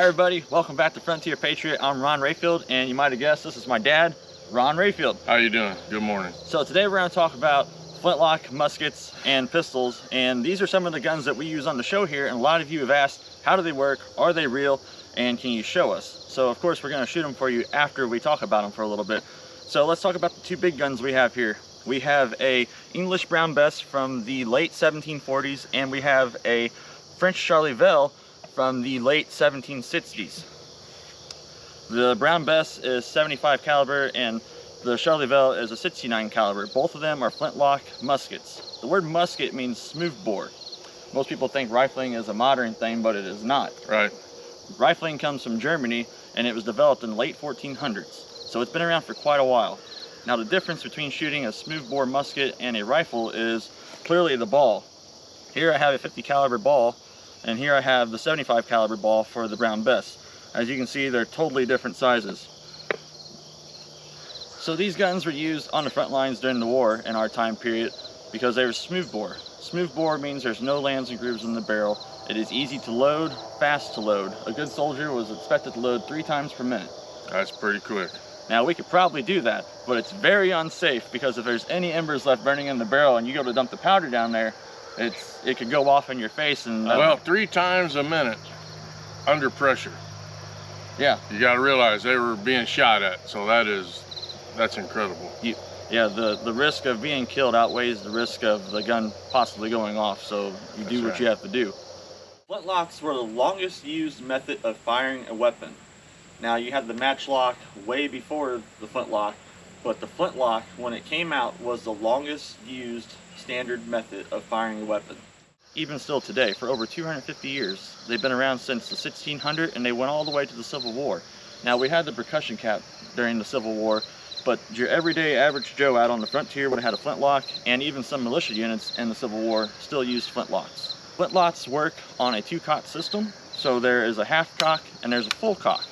everybody, welcome back to Frontier Patriot. I'm Ron Rayfield, and you might have guessed this is my dad, Ron Rayfield. How you doing? Good morning. So today we're going to talk about flintlock, muskets, and pistols, and these are some of the guns that we use on the show here, and a lot of you have asked, how do they work, are they real, and can you show us? So of course we're going to shoot them for you after we talk about them for a little bit. So let's talk about the two big guns we have here. We have a English Brown Bess from the late 1740s, and we have a French Charleville from the late 1760s. The Brown Bess is 75 caliber and the Charleville is a 69 caliber. Both of them are flintlock muskets. The word musket means smooth bore. Most people think rifling is a modern thing, but it is not. Right. Rifling comes from Germany and it was developed in the late 1400s. So it's been around for quite a while. Now the difference between shooting a smooth bore musket and a rifle is clearly the ball. Here I have a 50 caliber ball, and here I have the 75 caliber ball for the Brown Bess. As you can see, they're totally different sizes. So these guns were used on the front lines during the war in our time period because they were smooth bore. Smooth bore means there's no lands and grooves in the barrel. It is easy to load, fast to load. A good soldier was expected to load 3 times per minute. That's pretty quick. Now we could probably do that, but it's very unsafe because if there's any embers left burning in the barrel and you go to dump the powder down there, it could go off in your face. And well, 3 times a minute under pressure. Yeah. You got to realize they were being shot at, so that's incredible. Yeah, the risk of being killed outweighs the risk of the gun possibly going off, so you do what you have to do. Flintlocks were the longest used method of firing a weapon. Now you had the matchlock way before the flintlock, but the flintlock, when it came out, was the longest used standard method of firing a weapon. Even still today, for over 250 years, they've been around since the 1600s, and they went all the way to the Civil War. Now we had the percussion cap during the Civil War, but your everyday average Joe out on the frontier would have had a flintlock, and even some militia units in the Civil War still used flintlocks. Flintlocks work on a 2-cock system, so there is a half cock and there's a full cock.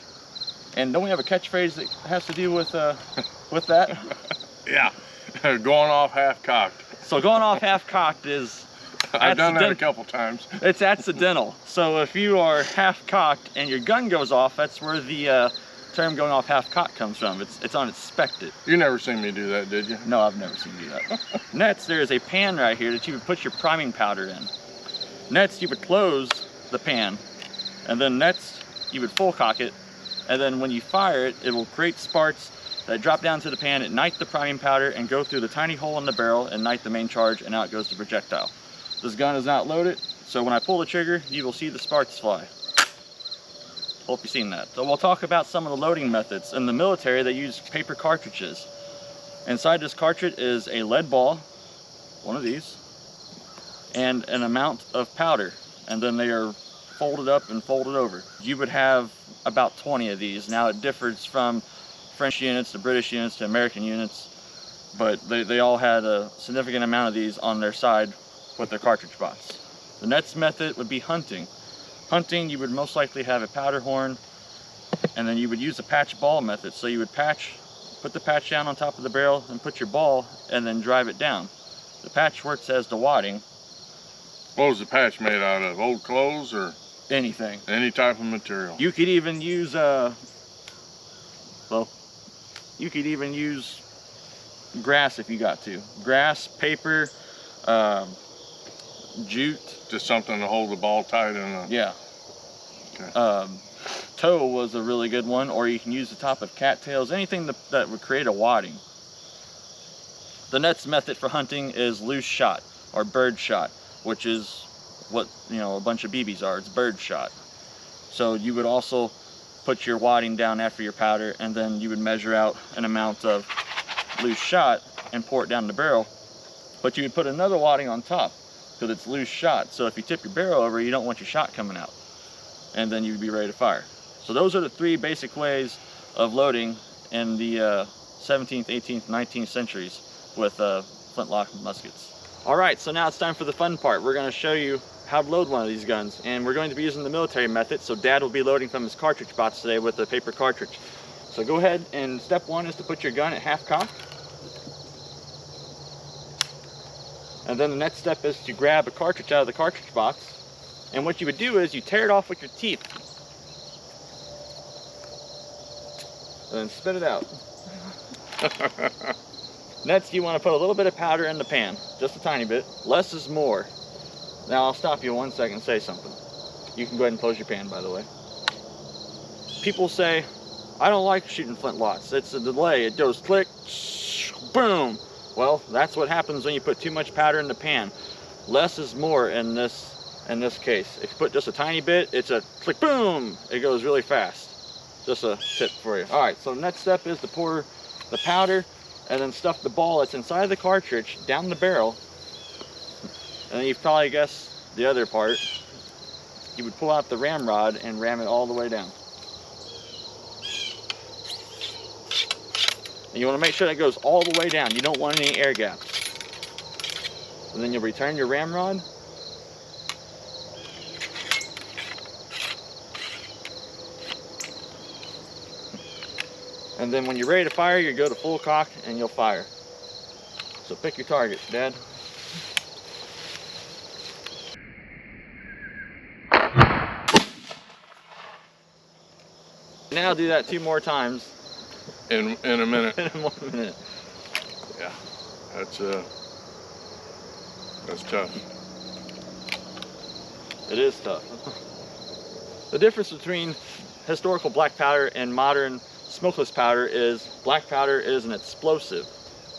And don't we have a catchphrase that has to do with that? Yeah, going off half-cocked. So going off half-cocked is... I've done that a couple times. It's accidental. So if you are half-cocked and your gun goes off, that's where the term going off half-cocked comes from. It's unexpected. You never seen me do that, did you? No, I've never seen you do that. Next, there is a pan right here that you would put your priming powder in. Next, you would close the pan, and then next, you would full cock it, and then when you fire it, it will create sparks that drop down to the pan, ignite the priming powder, and go through the tiny hole in the barrel, ignite the main charge, and out goes the projectile. This gun is not loaded, so when I pull the trigger, you will see the sparks fly. Hope you've seen that. So we'll talk about some of the loading methods. In the military, they use paper cartridges. Inside this cartridge is a lead ball, one of these, and an amount of powder, and then they are folded up and folded over. You would have about 20 of these. Now it differs from French units to British units to American units, but they all had a significant amount of these on their side with their cartridge box. The next method would be hunting. Hunting, you would most likely have a powder horn, and then you would use the patch ball method. So you would put the patch down on top of the barrel and put your ball and then drive it down. The patch works as the wadding. What was the patch made out of? Old clothes or? Anything. Any type of material. You could even use, you could even use grass if you got to. Grass, paper, jute. Just something to hold the ball tight in a... Yeah. Okay. Tow was a really good one, or you can use the top of cattails, anything that would create a wadding. The next method for hunting is loose shot, or bird shot, which is what, a bunch of BBs are. It's bird shot. So you would also put your wadding down after your powder, and then you would measure out an amount of loose shot and pour it down the barrel. But you would put another wadding on top, because it's loose shot. So if you tip your barrel over, you don't want your shot coming out. And then you'd be ready to fire. So those are the 3 basic ways of loading in the 17th, 18th, 19th centuries with flintlock muskets. Alright, so now it's time for the fun part. We're going to show you how to load one of these guns. And we're going to be using the military method, so Dad will be loading from his cartridge box today with a paper cartridge. So go ahead, and step 1 is to put your gun at half cock. And then the next step is to grab a cartridge out of the cartridge box. And what you would do is you tear it off with your teeth. and then spit it out. Next, you want to put a little bit of powder in the pan, just a tiny bit. Less is more. Now I'll stop you 1 second and say something. You can go ahead and close your pan, by the way. People say, I don't like shooting flintlocks. It's a delay. It goes click, boom. Well, that's what happens when you put too much powder in the pan. Less is more in this case. If you put just a tiny bit, it's a click, boom. It goes really fast. Just a tip for you. All right, so the next step is to pour the powder and then stuff the ball that's inside the cartridge down the barrel. And then you've probably guessed the other part. You would pull out the ramrod and ram it all the way down. And you want to make sure that goes all the way down. You don't want any air gaps. And then you'll return your ramrod. And then when you're ready to fire, you go to full cock and you'll fire. So pick your target, Dad. Now do that 2 more times. In a minute. In 1 minute. Yeah, that's tough. It is tough. The difference between historical black powder and modern smokeless powder is black powder is an explosive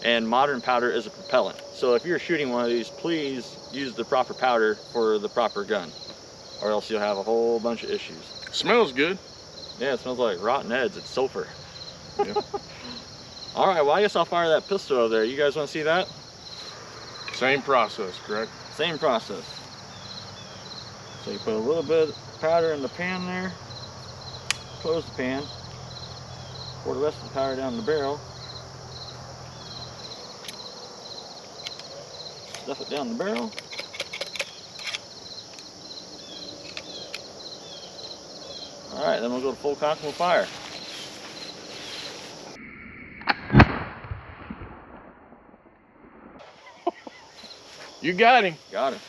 and modern powder is a propellant. So if you're shooting one of these, please use the proper powder for the proper gun, or else you'll have a whole bunch of issues. Smells good. Yeah, it smells like rotten eggs. It's sulfur. Yeah. All right, well, I guess I'll fire that pistol over there. You guys want to see that? Same process, correct? Same process. So you put a little bit of powder in the pan there, close the pan, pour the rest of the powder down the barrel, stuff it down the barrel. All right, then we'll go to full cock and we'll fire. You got him. Got it.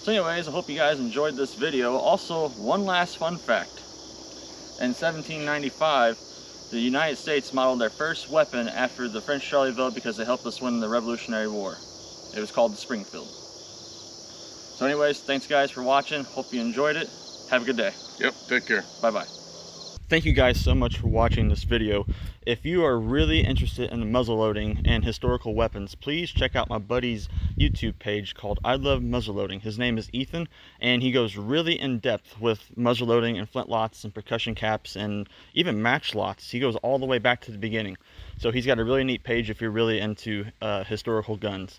So anyways, I hope you guys enjoyed this video. Also, one last fun fact. In 1795, the United States modeled their first weapon after the French Charleville because they helped us win the Revolutionary War. It was called the Springfield. So anyways, thanks guys for watching. Hope you enjoyed it. Have a good day. Yep, take care. Bye-bye. Thank you guys so much for watching this video. If you are really interested in muzzleloading and historical weapons, please check out my buddy's YouTube page called I Love Muzzleloading. His name is Ethan, and he goes really in depth with muzzleloading and flintlocks and percussion caps and even matchlocks. He goes all the way back to the beginning. So he's got a really neat page if you're really into historical guns.